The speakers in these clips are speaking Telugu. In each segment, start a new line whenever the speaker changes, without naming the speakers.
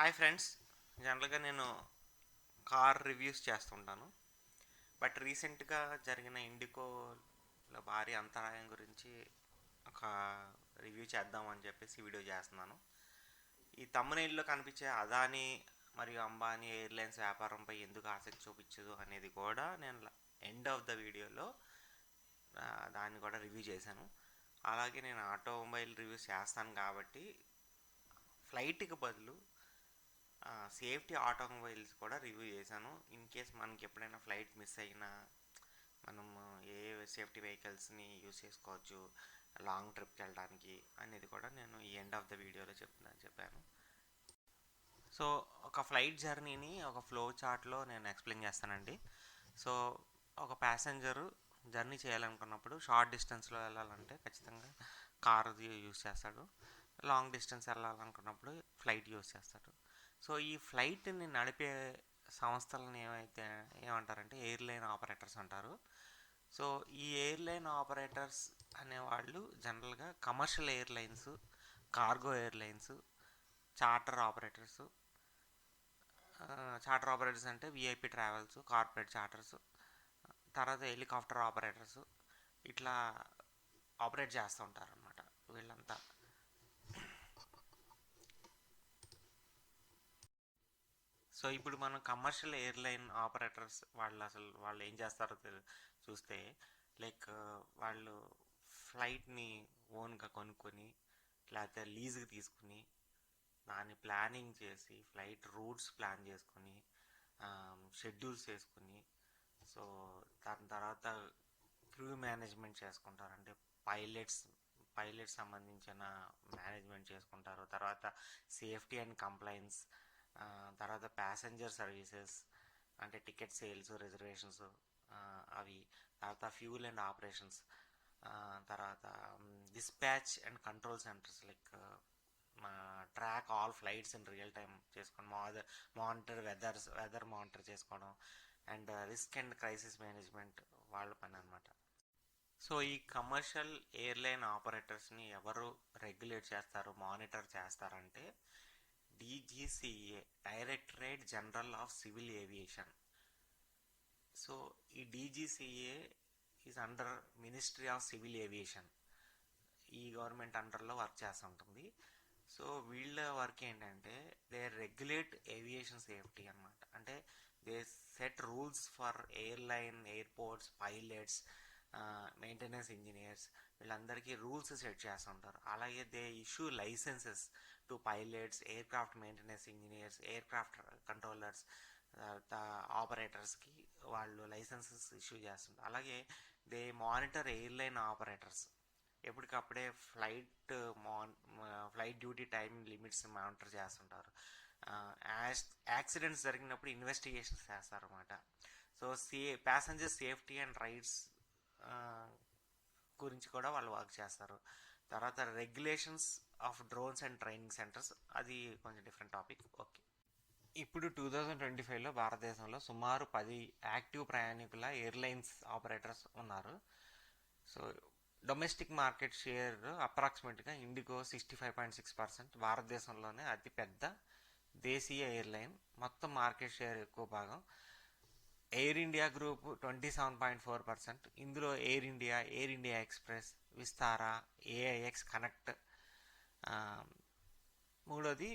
Hi friends. జనరల్గా నేను కార్ రివ్యూస్ చేస్తుంటాను. బట్ రీసెంట్గా జరిగిన ఇండికోలో భారీ అంతరాయం గురించి ఒక రివ్యూ చేద్దామని చెప్పేసి వీడియో చేస్తున్నాను. ఈ తమ్మునేల్లో కనిపించే అదానీ మరియు అంబానీ ఎయిర్లైన్స్ వ్యాపారంపై ఎందుకు ఆసక్తి చూపించదు అనేది కూడా నేను ఎండ్ ఆఫ్ ద వీడియోలో దాన్ని కూడా రివ్యూ చేశాను. అలాగే నేను ఆటోమొబైల్ రివ్యూస్ చేస్తాను కాబట్టి ఫ్లైట్కి బదులు సేఫ్టీ ఆటోమొబైల్స్ కూడా రివ్యూ చేశాను. ఇన్ కేస్ మనకి ఎప్పుడైనా ఫ్లైట్ మిస్ అయినా మనం ఏ సేఫ్టీ వెహికల్స్ని యూస్ చేసుకోవచ్చు లాంగ్ ట్రిప్కి వెళ్ళడానికి అనేది కూడా నేను ఈ ఎండ్ ఆఫ్ ద వీడియోలో చెప్పాను. సో ఒక ఫ్లైట్ జర్నీని ఒక ఫ్లో చార్ట్లో నేను ఎక్స్ప్లెయిన్ చేస్తానండి. సో ఒక ప్యాసింజరు జర్నీ చేయాలనుకున్నప్పుడు షార్ట్ డిస్టెన్స్లో వెళ్ళాలంటే ఖచ్చితంగా కార్ యూస్ చేస్తాడు. లాంగ్ డిస్టెన్స్ వెళ్ళాలనుకున్నప్పుడు ఫ్లైట్ యూస్ చేస్తాడు. సో ఈ ఫ్లైట్ని నడిపే సంస్థలను ఏమంటారంటే ఎయిర్లైన్ ఆపరేటర్స్ అంటారు. సో ఈ ఎయిర్లైన్ ఆపరేటర్స్ అనేవాళ్ళు జనరల్గా commercial airlines, cargo airlines, charter operators. Charter operators అంటే విఐపి ట్రావెల్స్, కార్పొరేట్ చార్టర్స్, తర్వాత హెలికాప్టర్ ఆపరేటర్స్, ఇట్లా ఆపరేట్ చేస్తూ ఉంటారు అన్నమాట వీళ్ళంతా. సో ఇప్పుడు మనం కమర్షియల్ ఎయిర్లైన్ ఆపరేటర్స్ వాళ్ళు ఏం చేస్తారో చూస్తే, లైక్ వాళ్ళు ఫ్లైట్ని ఓన్గా కొనుక్కొని లేకపోతే లీజుకి తీసుకుని దాన్ని ప్లానింగ్ చేసి ఫ్లైట్ రూట్స్ ప్లాన్ చేసుకొని షెడ్యూల్స్ చేసుకుని, సో దాని తర్వాత క్రూ మేనేజ్మెంట్ చేసుకుంటారు. అంటే పైలట్స్ సంబంధించిన మేనేజ్మెంట్ చేసుకుంటారు. తర్వాత సేఫ్టీ అండ్ కంప్లైన్స్, తర్వాత ప్యాసింజర్ సర్వీసెస్ అంటే టికెట్ సేల్స్, రిజర్వేషన్స్, అవి, తర్వాత ఫ్యూల్ అండ్ ఆపరేషన్స్, తర్వాత dispatch and control centres like track all flights in real time చేసుకొని మానిటర్ వెదర్ మానిటర్ చేసుకోవడం, and risk and crisis management వాళ్ళ పని అనమాట. సో ఈ కమర్షియల్ ఎయిర్లైన్ ఆపరేటర్స్ని ఎవరు రెగ్యులేట్ చేస్తారు, మానిటర్ చేస్తారంటే DGCA, directorate general of civil aviation. So ఈ DGCA is under ministry of civil aviation. ఈ గవర్నమెంట్ అండర్లో వర్క్ చేస్తుంటుంది. సో వీళ్ళ వర్క్ ఏంటంటే దే రెగ్యులేట్ ఏవియేషన్ సేఫ్టీ అనమాట. అంటే they set rules for airline, airports, pilots, maintenance engineers, వీళ్ళందరికీ రూల్స్ సెట్ చేస్తుంటారు. అలాగే they issue licences to pilots, aircraft maintenance engineers, aircraft controllers, ఆపరేటర్స్కి వాళ్ళు లైసెన్సెస్ ఇష్యూ చేస్తుంటారు. అలాగే దే మానిటర్ ఎయిర్లైన్ ఆపరేటర్స్ ఎప్పటికప్పుడే flight duty time limits monitor చేస్తుంటారు. యాక్సిడెంట్స్ జరిగినప్పుడు ఇన్వెస్టిగేషన్స్ చేస్తారన్నమాట. So passenger safety and rights గురించి కూడా వాళ్ళు వర్క్ చేస్తారు. తర్వాత regulations of drones and training centres, అది కొంచెం డిఫరెంట్ టాపిక్. ఓకే, ఇప్పుడు 2025లో భారతదేశంలో సుమారు 10 యాక్టివ్ ప్రయాణికుల ఎయిర్లైన్స్ ఆపరేటర్స్ ఉన్నారు. సో డొమెస్టిక్ మార్కెట్ షేర్ అప్రాక్సిమేట్గా ఇండిగో 65.6%, భారతదేశంలోనే అతిపెద్ద దేశీయ ఎయిర్లైన్. మొత్తం మార్కెట్ షేర్ ఎక్కువ భాగం ఎయిర్ ఇండియా గ్రూప్ 27.4%. ఇందులో air India express, Vistara, AIX connect, మూడోది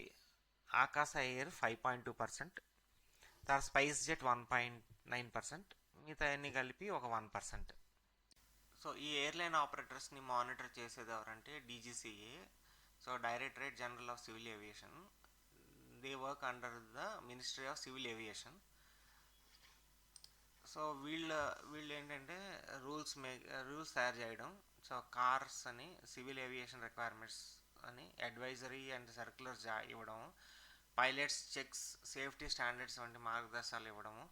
ఆకాశ ఎయిర్ 5.2%, తర్వాత స్పైస్ జెట్ 1.9%, మిగతా అన్ని కలిపి ఒక 1%. సో ఈ ఎయిర్లైన్ ఆపరేటర్స్ని మానిటర్ చేసేది ఎవరంటే DGCA. So directorate general of civil aviation. They work under the ministry of civil aviation. So వీళ్ళు ఏంటంటే రూల్స్ తయారు చేయడం, సో కార్స్ అని సివిల్ ఏవియేషన్ రిక్వైర్మెంట్స్ అని అడ్వైజరీ అండ్ సర్క్యులర్స్ ఇవ్వడం, పైలట్స్ చెక్స్, సేఫ్టీ స్టాండర్డ్స్ వంటి మార్గదర్శకాలు ఇవ్వడము,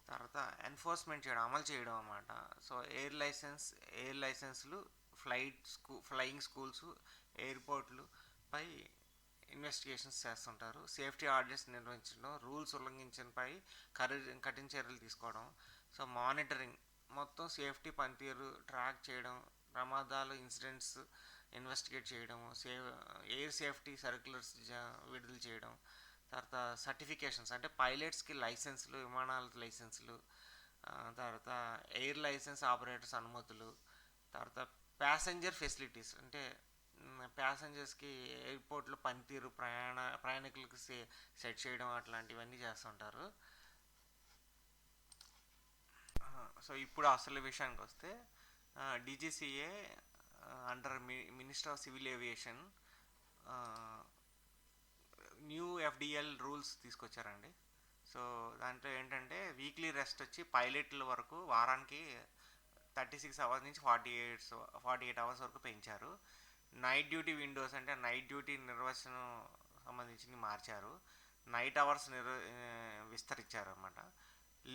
తర్వాత ఎన్ఫోర్స్మెంట్ చేయడం, అమలు చేయడం అన్నమాట. సో ఎయిర్ లైసెన్స్లు, ఫ్లయింగ్ స్కూల్స్, ఎయిర్పోర్ట్లు పై ఇన్వెస్టిగేషన్స్ చేస్తుంటారు. సేఫ్టీ ఆడిట్స్ నిర్వహించడం, రూల్స్ ఉల్లంఘించడంపై కఠిన చర్యలు తీసుకోవడం. సో మానిటరింగ్, మొత్తం సేఫ్టీ పనితీరు ట్రాక్ చేయడం, ప్రమాదాలు, ఇన్సిడెంట్స్ ఇన్వెస్టిగేట్ చేయడం, ఎయిర్ సేఫ్టీ సర్క్యులర్స్ విడుదల చేయడం, తర్వాత సర్టిఫికేషన్స్ అంటే పైలట్స్కి లైసెన్సులు, విమానాలకి లైసెన్సులు, తర్వాత ఎయిర్ లైసెన్స్ ఆపరేటర్స్ అనుమతులు, తర్వాత ప్యాసింజర్ ఫెసిలిటీస్ అంటే ప్యాసింజర్స్కి ఎయిర్పోర్ట్లో పనితీరు, ప్రయాణికులకు సెట్ చేయడం అట్లాంటివన్నీ చేస్తుంటారు. సో ఇప్పుడు అసలు విషయానికి వస్తే DGCA under minister of civil aviation new FDL rules తీసుకొచ్చారండి. సో దాంట్లో ఏంటంటే వీక్లీ రెస్ట్ వచ్చి పైలట్ల వరకు వారానికి 36 అవర్స్ నుంచి 48 అవర్స్ వరకు పెంచారు. నైట్ డ్యూటీ విండోస్ అంటే నైట్ డ్యూటీ నిర్వచనం సంబంధించి మార్చారు. నైట్ అవర్స్ విస్తరించారు అన్నమాట.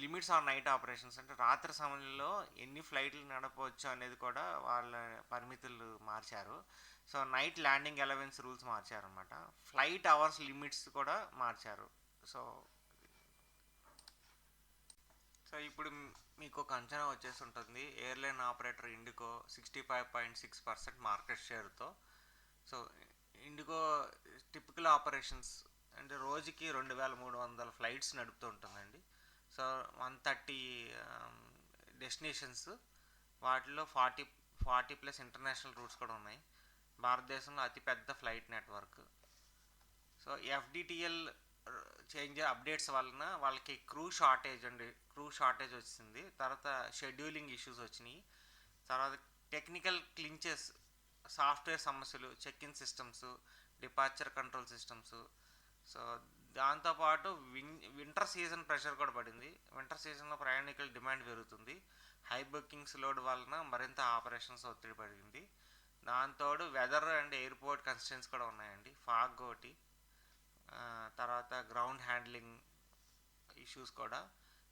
లిమిట్స్ ఆన్ నైట్ ఆపరేషన్స్ అంటే రాత్రి సమయంలో ఎన్ని ఫ్లైట్లు నడపవచ్చు అనేది కూడా వాళ్ళ పరిమితులు మార్చారు. So night landing allowance rules మార్చారనమాట. ఫ్లైట్ అవర్స్ లిమిట్స్ కూడా మార్చారు. సో సో ఇప్పుడు మీకు ఒక అంచనా వచ్చేసి ఉంటుంది. ఎయిర్లైన్ ఆపరేటర్ ఇండిగో 65.6% మార్కెట్ షేర్తో. సో ఇండిగో టిపికల్ ఆపరేషన్స్ అంటే రోజుకి 2300 ఫ్లైట్స్ నడుపుతూ ఉంటుందండి. సో 130 డెస్టినేషన్స్, వాటిలో 40+ ఇంటర్నేషనల్ రూట్స్ కూడా ఉన్నాయి. భారతదేశంలో అతిపెద్ద flight network. So FDTL change updates వలన వాళ్ళకి క్రూ షార్టేజ్ వచ్చింది. తర్వాత షెడ్యూలింగ్ ఇష్యూస్ వచ్చినాయి. తర్వాత టెక్నికల్ క్లించెస్, సాఫ్ట్వేర్ సమస్యలు, check in systems, departure control systems. So దాంతోపాటు వింటర్ సీజన్ ప్రెషర్ కూడా పడింది. వింటర్ సీజన్లో ప్రయాణికుల డిమాండ్ పెరుగుతుంది. హై బుకింగ్స్ లోడ్ వలన మరింత ఆపరేషన్స్ ఒత్తిడి పడింది. దాంతోడు వెదర్ అండ్ ఎయిర్పోర్ట్ కన్స్టెంట్స్ కూడా ఉన్నాయండి. ఫాగ్ ఒకటి, తర్వాత గ్రౌండ్ హ్యాండ్లింగ్ ఇష్యూస్ కూడా,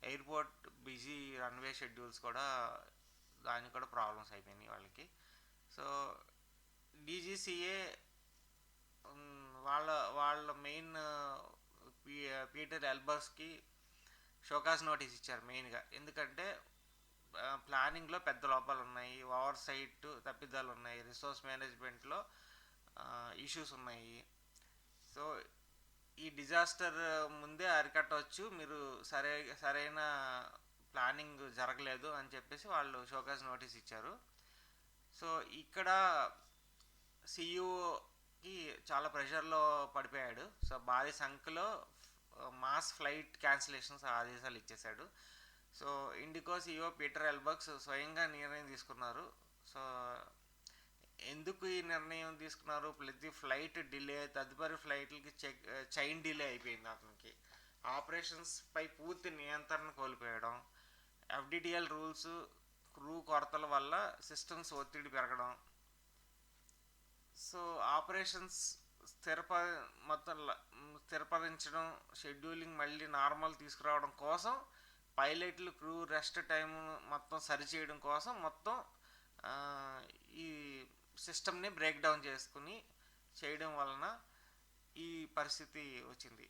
ఎయిర్పోర్ట్ బిజీ రన్వే షెడ్యూల్స్ కూడా, దానికి కూడా ప్రాబ్లమ్స్ అయిపోయినాయి వాళ్ళకి. సో డీజీసీఏ వాళ్ళ మెయిన్ పీటర్ ఎల్బర్స్కి షోకాజ్ నోటీస్ ఇచ్చారు మెయిన్గా. ఎందుకంటే ప్లానింగ్లో పెద్ద లోపాలు ఉన్నాయి, ఓవర్ సైట్ తప్పిదాలు ఉన్నాయి, రిసోర్స్ మేనేజ్మెంట్లో ఇష్యూస్ ఉన్నాయి. సో ఈ డిజాస్టర్ ముందే అరికట్టవచ్చు, మీరు సరైన ప్లానింగ్ జరగలేదు అని చెప్పేసి వాళ్ళు షోకాజ్ నోటీస్ ఇచ్చారు. సో ఇక్కడ సిఇఓకి చాలా ప్రెషర్లో పడిపోయాడు. సో భారీ సంఖ్యలో మాస్ ఫ్లైట్ క్యాన్సిలేషన్స్ ఆదేశాలు ఇచ్చేశాడు. సో ఇండిగో సిఇఓ పీటర్ ఎల్బర్గ్స్ స్వయంగా నిర్ణయం తీసుకున్నారు. సో ఎందుకు ఈ నిర్ణయం తీసుకున్నారు? ప్రతి ఫ్లైట్ డిలే, తదుపరి ఫ్లైట్లకి చైన్ డిలే అయిపోయింది. అతనికి ఆపరేషన్స్ పై పూర్తి నియంత్రణ కోల్పోయడం, ఎఫ్డిటిఎల్ రూల్స్, క్రూ కొరతల వల్ల సిస్టమ్స్ ఒత్తిడి పెరగడం. సో ఆపరేషన్స్ స్థిరపరించడం, షెడ్యూలింగ్ మళ్ళీ నార్మల్ తీసుకురావడం కోసం, పైలట్లు క్రూ రెస్ట్ టైం మొత్తం సరిచేయడం కోసం మొత్తం ఈ సిస్టమ్ని బ్రేక్ డౌన్ చేయడం వలన ఈ పరిస్థితి వచ్చింది.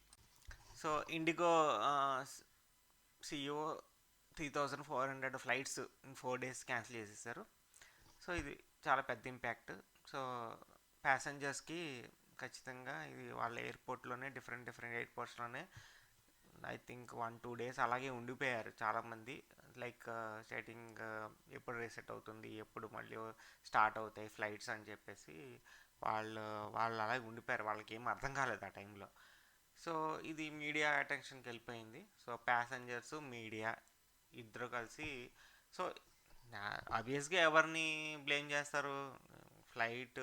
So IndiGo CEO 3400 flights in 4 days cancel చేసేసారు. సో ఇది చాలా పెద్ద ఇంపాక్ట్. సో ప్యాసింజర్స్కి ఖచ్చితంగా ఇది వాళ్ళ ఎయిర్పోర్ట్లోనే డిఫరెంట్ ఎయిర్పోర్ట్స్లోనే ఐ థింక్ 1-2 days అలాగే ఉండిపోయారు చాలామంది. లైక్ స్టార్టింగ్ ఎప్పుడు రీసెట్ అవుతుంది, ఎప్పుడు మళ్ళీ స్టార్ట్ అవుతాయి ఫ్లైట్స్ అని చెప్పేసి వాళ్ళు అలాగే ఉండిపోయారు. వాళ్ళకి ఏం అర్థం కాలేదు ఆ టైంలో. సో ఇది మీడియా అటెన్షన్కి వెళ్ళిపోయింది. సో ప్యాసింజర్స్, మీడియా ఇద్దరు కలిసి, సో ఆబ్వియస్గా ఎవరిని బ్లేమ్ చేస్తారు? ఫ్లైట్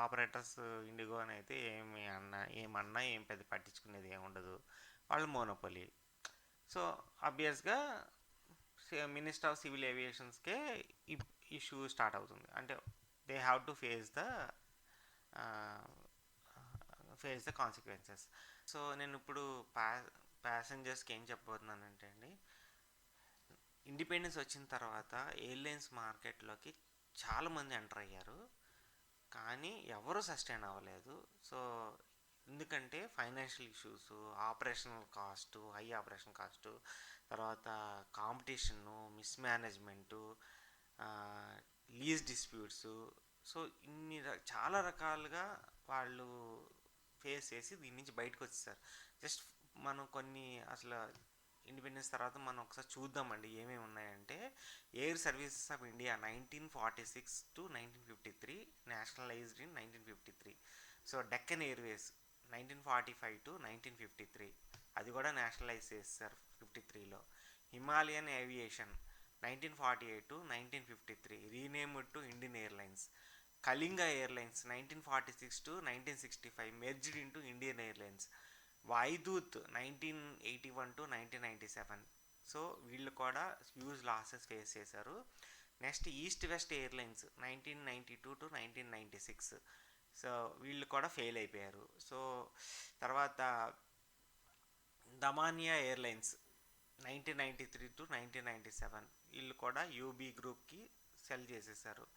ఆపరేటర్స్ ఇండిగో అని అయితే ఏమన్నా ఏం పెద్ద పట్టించుకునేది ఏముండదు, వాళ్ళు మోనోపొలీ. సో ఆబ్వియస్గా మినిస్టర్ ఆఫ్ సివిల్ ఏవియేషన్స్కే ఇష్యూ స్టార్ట్ అవుతుంది. అంటే they have to face the consequences. So నేను ఇప్పుడు ప్యాసింజర్స్కి ఏం చెప్పబోతున్నానంటే అండి, ఇండిపెండెన్స్ వచ్చిన తర్వాత ఎయిర్లైన్స్ మార్కెట్లోకి చాలామంది ఎంటర్ అయ్యారు, కానీ ఎవరు సస్టైన్ అవ్వలేదు. సో ఎందుకంటే financial issues, operational cost, high operation cost, తర్వాత కాంపిటీషను, మిస్మేనేజ్మెంటు, లీజ్ డిస్ప్యూట్స్. సో చాలా రకాలుగా వాళ్ళు ఫేస్ చేసి దీని నుంచి బయటకు వచ్చేసారు. జస్ట్ మనం కొన్ని అసలు ఇండిపెండెన్స్ తర్వాత మనం ఒకసారి చూద్దామండి ఏమేమి ఉన్నాయంటే, air services of India 1946 to 1953, nationalised in 1953. So Deccan airways 1945 to 1953, అది కూడా నేషనలైజ్ చేస్తారు 53లో. Himalayan aviation 1948 to 1953, renamed to Indian airlines. Kalinga airlines 1946 to 1965, merged into Indian airlines. Vayudoot 1981 to 1997. So వీళ్ళు కూడా హ్యూజ్ లాసెస్ ఫేస్ చేశారు. Next east west airlines 1992 to 1996. So వీళ్ళు కూడా ఫెయిల్ అయిపోయారు. సో తర్వాత దమానియా ఎయిర్లైన్స్ 1993 టు 1997, వీళ్ళు కూడా యూబీ గ్రూప్కి సెల్ చేసేసారు.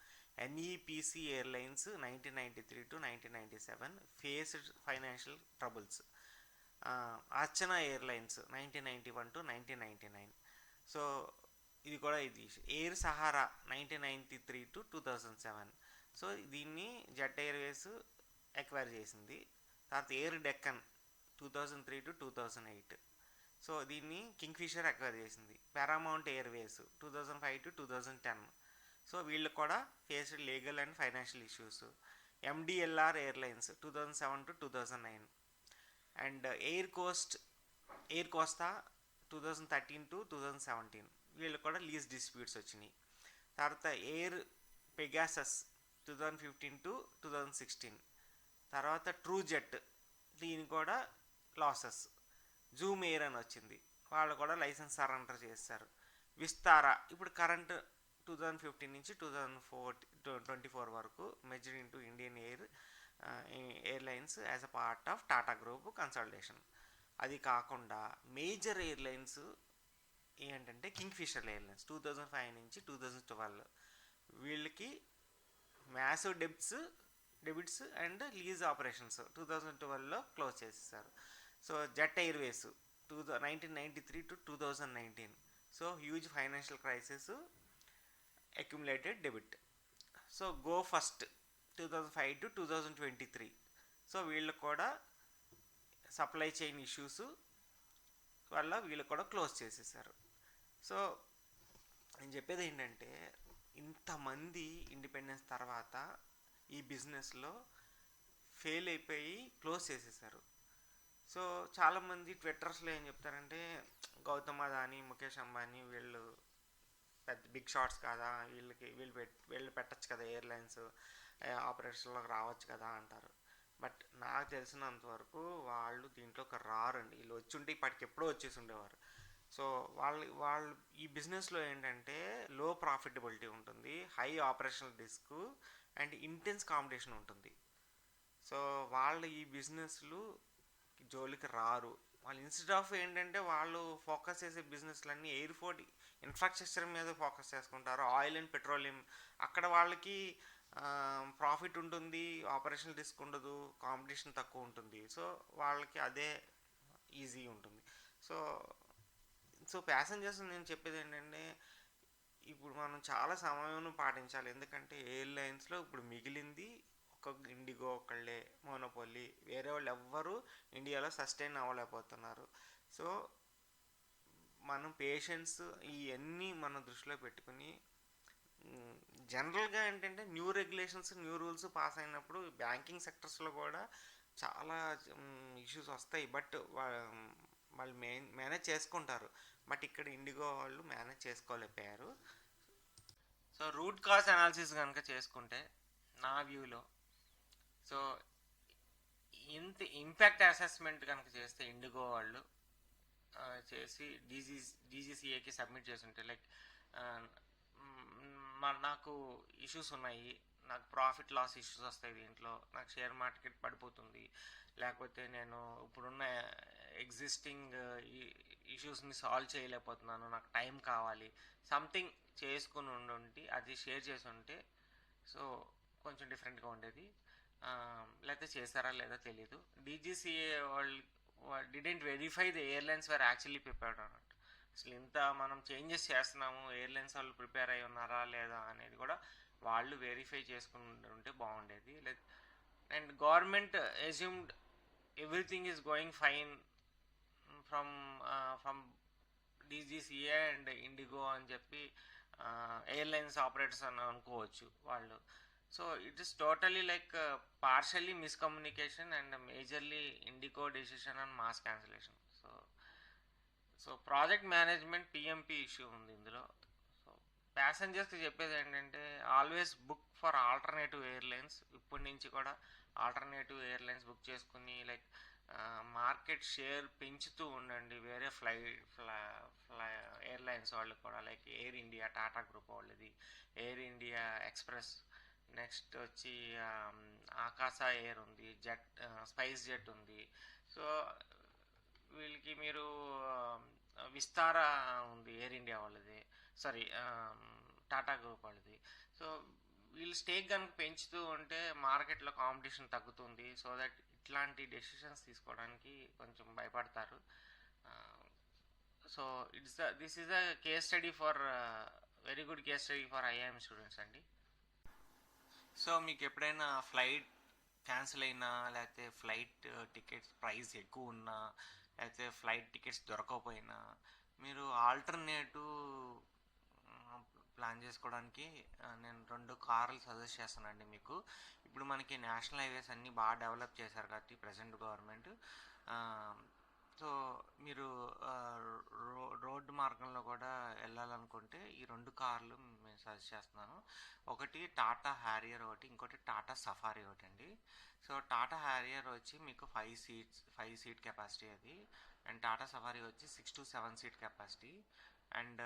NEPC airlines 1993 to 1997 faced financial troubles. Archana airlines 1991 to 1999. So ఇది కూడా ఇది. Air Sahara 1993 to 2007. సో దీన్ని జెట్ ఎయిర్వేస్ ఎక్వైర్ చేసింది. తర్వాత ఎయిర్ డెక్కన్ 2003 టు 2008. సో దీన్ని కింగ్ఫిషర్ ఎక్వైర్ చేసింది. Paramount airways 2005 to 2010. సో వీళ్ళు కూడా faced legal and financial issues. MDLR airlines 2007 to 2009. And air Costa 2013 to 2017, వీళ్ళు కూడా లీజ్ డిస్ప్యూట్స్ వచ్చినాయి. తర్వాత ఎయిర్ పెగాసస్ 2015 టు 2016. తర్వాత ట్రూ జెట్, దీని కూడా లాసెస్. జూమ్ ఎయిర్ అని వచ్చింది, వాళ్ళు కూడా లైసెన్స్ సరెండర్ చేస్తారు. విస్తారా ఇప్పుడు కరెంట్ 2015 నుంచి 2024 వరకు merged into Indian airlines as a part of Tata group consultation. అది కాకుండా మేజర్ ఎయిర్లైన్స్ ఏంటంటే కింగ్ఫిషర్ ఎయిర్లైన్స్ 2005 నుంచి 2012, వీళ్ళకి massive debits and lease operations 2012లో క్లోజ్ చేసేసారు. So jet airways 1993 to 2019. So huge financial crisis, accumulated debit. So go first 2005 to 2023. So వీళ్ళు కూడా సప్లై చైన్ ఇష్యూస్ వల్ల వీళ్ళు కూడా క్లోజ్ చేసేసారు. సో నేను చెప్పేది ఏంటంటే, ఇంతమంది ఇండిపెండెన్స్ తర్వాత ఈ బిజినెస్లో ఫెయిల్ అయిపోయి క్లోజ్ చేసేసారు. సో చాలామంది ట్విట్టర్స్లో ఏం చెప్తారంటే, గౌతమ్ అదానీ, ముఖేష్ అంబానీ వీళ్ళు పెద్ద బిగ్ షాట్స్ కదా, వీళ్ళు పెట్టచ్చు కదా ఎయిర్లైన్స్, ఆపరేషన్లోకి రావచ్చు కదా అంటారు. బట్ నాకు తెలిసినంతవరకు వాళ్ళు దీంట్లోకి రారండి. వీళ్ళు వచ్చి ఉంటే ఇప్పటికి ఎప్పుడో వచ్చేసి ఉండేవారు. సో వాళ్ళు ఈ బిజినెస్లో ఏంటంటే లో ప్రాఫిటబిలిటీ ఉంటుంది, high operational risk and intense competition ఉంటుంది. సో వాళ్ళు ఈ బిజినెస్లు జోలికి రారు. వాళ్ళు ఇన్స్టెడ్ ఆఫ్ ఏంటంటే వాళ్ళు ఫోకస్ చేసే బిజినెస్లన్నీ ఎయిర్పోర్ట్ ఇన్ఫ్రాస్ట్రక్చర్ మీద ఫోకస్ చేసుకుంటారు, ఆయిల్ అండ్ పెట్రోలియం. అక్కడ వాళ్ళకి ప్రాఫిట్ ఉంటుంది, ఆపరేషనల్ రిస్క్ ఉండదు, కాంపిటీషన్ తక్కువ ఉంటుంది. సో వాళ్ళకి అదే ఈజీ ఉంటుంది. సో ప్యాసింజర్స్ నేను చెప్పేది ఏంటంటే, ఇప్పుడు మనం చాలా సమయం పాటించాలి. ఎందుకంటే ఎయిర్లైన్స్లో ఇప్పుడు మిగిలింది ఒక ఇండిగో ఒకళ్ళే మోనోపోలీ, వేరే వాళ్ళు ఎవ్వరూ ఇండియాలో సస్టైన్ అవ్వలేకపోతున్నారు. సో మనం పేషెన్స్ ఇవన్నీ మనం దృష్టిలో పెట్టుకుని, జనరల్గా ఏంటంటే new regulations, new rules pass అయినప్పుడు బ్యాంకింగ్ సెక్టర్స్లో కూడా చాలా ఇష్యూస్ వస్తాయి. బట్ వాళ్ళు మేనేజ్ చేసుకుంటారు. బట్ ఇక్కడ ఇండిగో వాళ్ళు మేనేజ్ చేసుకోలేకపోయారు. సో రూట్ కాజ్ అనాలిసిస్ కనుక చేసుకుంటే నా వ్యూలో, సో ఇంత ఇంపాక్ట్ అసెస్మెంట్ కనుక చేస్తే ఇండిగో వాళ్ళు చేసి డీజీసీఏకి సబ్మిట్ చేసి ఉంటే, లైక్ నాకు ఇష్యూస్ ఉన్నాయి, నాకు ప్రాఫిట్ లాస్ ఇష్యూస్ వస్తాయి, దీంట్లో నాకు షేర్ మార్కెట్ పడిపోతుంది, లేకపోతే నేను ఇప్పుడున్న ఎగ్జిస్టింగ్ ఇష్యూస్ని సాల్వ్ చేయలేకపోతున్నాను, నాకు టైం కావాలి, సంథింగ్ చేసుకుని ఉండి అది షేర్ చేసి ఉంటే సో కొంచెం డిఫరెంట్గా ఉండేది. లేకపోతే చేశారా లేదా తెలీదు. డీజీసీఏ వాళ్ళు didn't verify the airlines were actually prepared అన్నట్టు. అసలు ఇంత మనం చేంజెస్ చేస్తున్నాము, ఎయిర్లైన్స్ వాళ్ళు ప్రిపేర్ అయి ఉన్నారా లేదా అనేది కూడా వాళ్ళు వెరిఫై చేసుకుని ఉంటే బాగుండేది. And government assumed everything is going fine from from DGCA and IndiGo అని చెప్పి ఎయిర్లైన్స్ ఆపరేటర్స్ అని అనుకోవచ్చు వాళ్ళు. So it is totally like partially miscommunication and majorly IndiGo decision and mass cancellation. So project management PMP issue ఉంది ఇందులో. సో ప్యాసింజర్స్కి చెప్పేది ఏంటంటే always book for alternative airlines. ఇప్పటి నుంచి కూడా ఆల్టర్నేటివ్ ఎయిర్లైన్స్ బుక్ చేసుకుని లైక్ మార్కెట్ షేర్ పెంచుతూ ఉండండి వేరే ఎయిర్లైన్స్ వాళ్ళు కూడా, like air India, Tata group వాళ్ళది, ఎయిర్ ఇండియా ఎక్స్ప్రెస్, నెక్స్ట్ వచ్చి ఆకాశ ఎయిర్ ఉంది, జెట్ స్పైస్ జెట్ ఉంది. సో వీళ్ళకి మీరు విస్తారా ఉంది ఎయిర్ ఇండియా వాళ్ళది, సారీ టాటా గ్రూప్ వాళ్ళది. సో వీళ్ళు స్టేక్ కనుక పెంచుతూ ఉంటే మార్కెట్లో కాంపిటీషన్ తగ్గుతుంది. సో దట్ ఇట్లాంటి డెసిషన్స్ తీసుకోవడానికి కొంచెం భయపడతారు. So this is a case study for very good case study for IIM students అండి. సో మీకు ఎప్పుడైనా ఫ్లైట్ క్యాన్సిల్ అయినా, లేకపోతే ఫ్లైట్ టికెట్స్ ప్రైస్ ఎక్కువ ఉన్నా, లేకపోతే ఫ్లైట్ టికెట్స్ దొరకకపోయినా మీరు ఆల్టర్నేటివ్ ప్లాన్ చేసుకోవడానికి నేను 2 కార్లు సజెస్ట్ చేస్తానండి మీకు. ఇప్పుడు మనకి నేషనల్ హైవేస్ అన్నీ బాగా డెవలప్ చేశారు కాబట్టి ప్రజెంట్ గవర్నమెంట్. సో మీరు రోడ్డు మార్గంలో కూడా వెళ్ళాలనుకుంటే ఈ 2 కార్లు నేను సజెస్ట్ చేస్తున్నాను. ఒకటి టాటా హ్యారియర్ ఒకటి, ఇంకోటి టాటా సఫారీ ఒకటి అండి. సో టాటా హ్యారియర్ వచ్చి మీకు 5 సీట్ కెపాసిటీ అది, అండ్ టాటా సఫారీ వచ్చి 6 to 7 seat capacity. And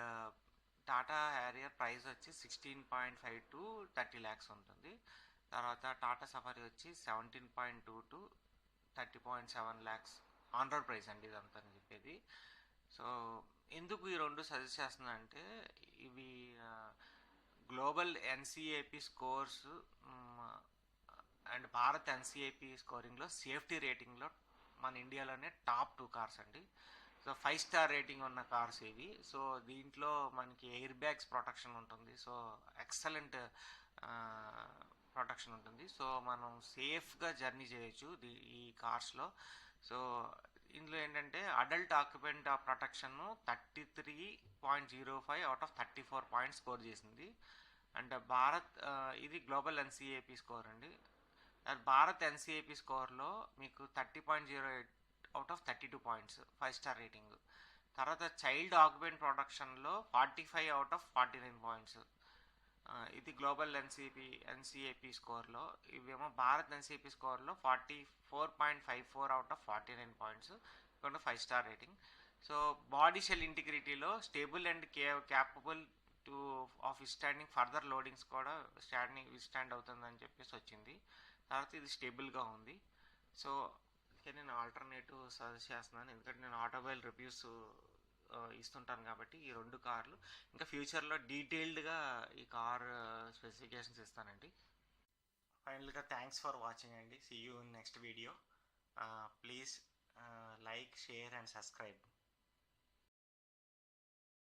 Tata Harrier price వచ్చి 16.5 to 30 lakhs ఉంటుంది. తర్వాత టాటా సఫారీ వచ్చి 17.2 to 30.7 lakhs on road price అండి ఇదంతా అని చెప్పేది. సో ఎందుకు ఈ 2 సజెస్ట్ చేస్తున్నా అంటే ఇవి global NCAP scores and Bharat NCAP స్కోరింగ్లో సేఫ్టీ రేటింగ్లో మన ఇండియాలోనే టాప్ 2 కార్స్ అండి. సో 5 స్టార్ రేటింగ్ ఉన్న కార్స్ ఇవి. సో దీంట్లో మనకి ఎయిర్ బ్యాగ్స్ ప్రొటెక్షన్ ఉంటుంది. సో ఎక్సలెంట్ ప్రొటెక్షన్ ఉంటుంది. సో మనం సేఫ్గా జర్నీ చేయొచ్చు ఈ కార్స్లో. సో ఇందులో ఏంటంటే adult occupant protection 33.05 out of 34 points score చేసింది. అండ్ భారత్ ఇది గ్లోబల్ ఎన్సిఏపి స్కోర్ అండి. భారత్ ఎన్సిఏపి స్కోర్లో మీకు 30.08 out of 32 points 5 star rating. తర్వాత చైల్డ్ ఆక్యుపెంట్ ప్రొటెక్షన్లో 45 అవుట్ ఆఫ్ 49 పాయింట్స్. ఇది గ్లోబల్ ఎన్సిఏపి స్కోర్లో. ఇవేమో భారత్ ఎన్సిఏపి స్కోర్లో 44.54 out of 49 points, 5 star rating. So body shell ఇంటిగ్రిటీలో stable and capable to of withstanding further loadings కూడా విస్టాండ్ అవుతుందని చెప్పేసి వచ్చింది. తర్వాత ఇది స్టేబుల్గా ఉంది. సో నేను ఆల్టర్నేటివ్ సజెస్ట్ చేస్తున్నాను, ఎందుకంటే నేను ఆటోమొబైల్ రివ్యూస్ ఇస్తుంటాను కాబట్టి ఈ 2 కార్లు. ఇంకా ఫ్యూచర్లో డీటెయిల్డ్గా ఈ కార్ స్పెసిఫికేషన్స్ ఇస్తానండి. ఫైనల్గా థ్యాంక్స్ ఫర్ వాచింగ్ అండి. See you in next video. Please like, share and subscribe.